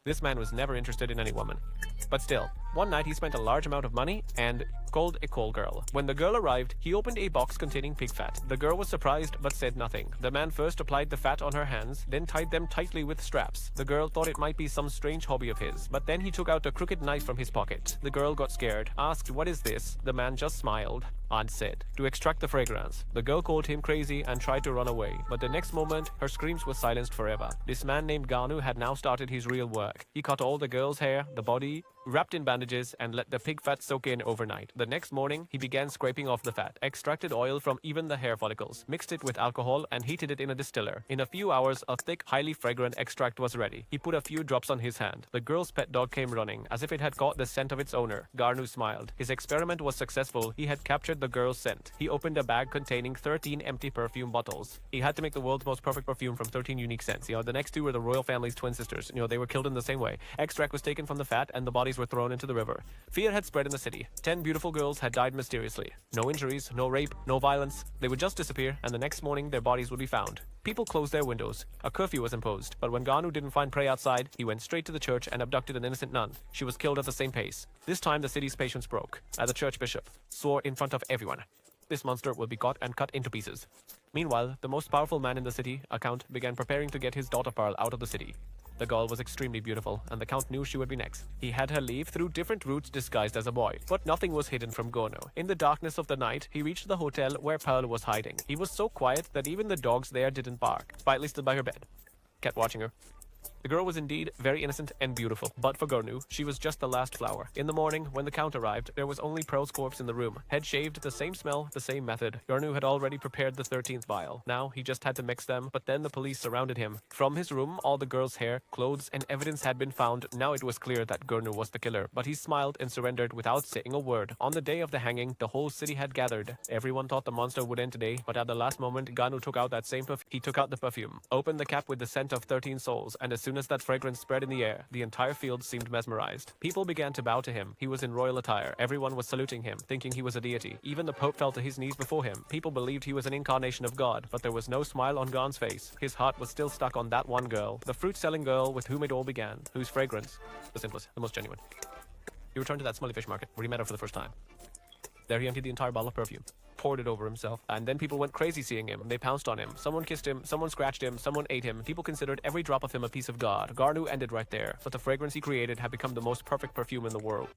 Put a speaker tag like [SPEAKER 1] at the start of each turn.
[SPEAKER 1] This man was never interested in any woman. But still, one night he spent a large amount of money and called a call girl. When the girl arrived, he opened a box containing pig fat. The girl was surprised but said nothing. The man first applied the fat on her hands, then tied them tightly with straps. The girl thought it might be some strange hobby of his, but then he took out a crooked knife from his pocket. The girl got scared, asked, "What is this?" The man just smiled and said, "To extract the fragrance." The girl called him crazy and tried to run away, but the next moment, her screams were silenced forever. This man named Ganu had now started his real work. He cut all the girl's hair, the body, wrapped in bandages, and let the pig fat soak in overnight. The next morning, he began scraping off the fat, extracted oil from even the hair follicles, mixed it with alcohol, and heated it in a distiller. In a few hours, a thick, highly fragrant extract was ready. He put a few drops on his hand. The girl's pet dog came running, as if it had caught the scent of its owner. Garnu smiled. His experiment was successful. He had captured the girl's scent. He opened a bag containing 13 empty perfume bottles. He had to make the world's most perfect perfume from 13 unique scents. The next two were the royal family's twin sisters. They were killed in the same way. Extract was taken from the fat, and the bodies were thrown into the river. Fear had spread in the city. 10 beautiful girls had died mysteriously. No injuries, no rape, no violence. They would just disappear, and the next morning their bodies would be found. People closed their windows. A curfew was imposed, but when Ganu didn't find prey outside, he went straight to the church and abducted an innocent nun. She was killed at the same pace. This time the city's patience broke, as the church bishop swore in front of everyone, "This monster will be caught and cut into pieces." Meanwhile, the most powerful man in the city, a count, began preparing to get his daughter Pearl out of the city. The girl was extremely beautiful, and the count knew she would be next. He had her leave through different routes disguised as a boy, but nothing was hidden from Gono. In the darkness of the night, he reached the hotel where Pearl was hiding. He was so quiet that even the dogs there didn't bark. Quietly stood by her bed, kept watching her. The girl was indeed very innocent and beautiful, but for Gornu, she was just the last flower. In the morning, when the count arrived, there was only Pearl's corpse in the room. Head shaved, the same smell, the same method. Gornu had already prepared the 13th vial. Now, he just had to mix them, but then the police surrounded him. From his room, all the girl's hair, clothes, and evidence had been found. Now it was clear that Gornu was the killer, but he smiled and surrendered without saying a word. On the day of the hanging, the whole city had gathered. Everyone thought the monster would end today, but at the last moment, Ganu took out that same perfume. He took out the perfume, opened the cap with the scent of 13 souls, and as soon as that fragrance spread in the air, the entire field seemed mesmerized. People began to bow to him. He was in royal attire. Everyone was saluting him, thinking he was a deity. Even the Pope fell to his knees before him. People believed he was an incarnation of God, but there was no smile on Gon's face. His heart was still stuck on that one girl, the fruit-selling girl with whom it all began, whose fragrance, the simplest, the most genuine. He returned to that smelly fish market, where he met her for the first time. There he emptied the entire bottle of perfume, poured it over himself, and then people went crazy seeing him. They pounced on him. Someone kissed him, someone scratched him, someone ate him. People considered every drop of him a piece of God. Garnu ended right there, but the fragrance he created had become the most perfect perfume in the world.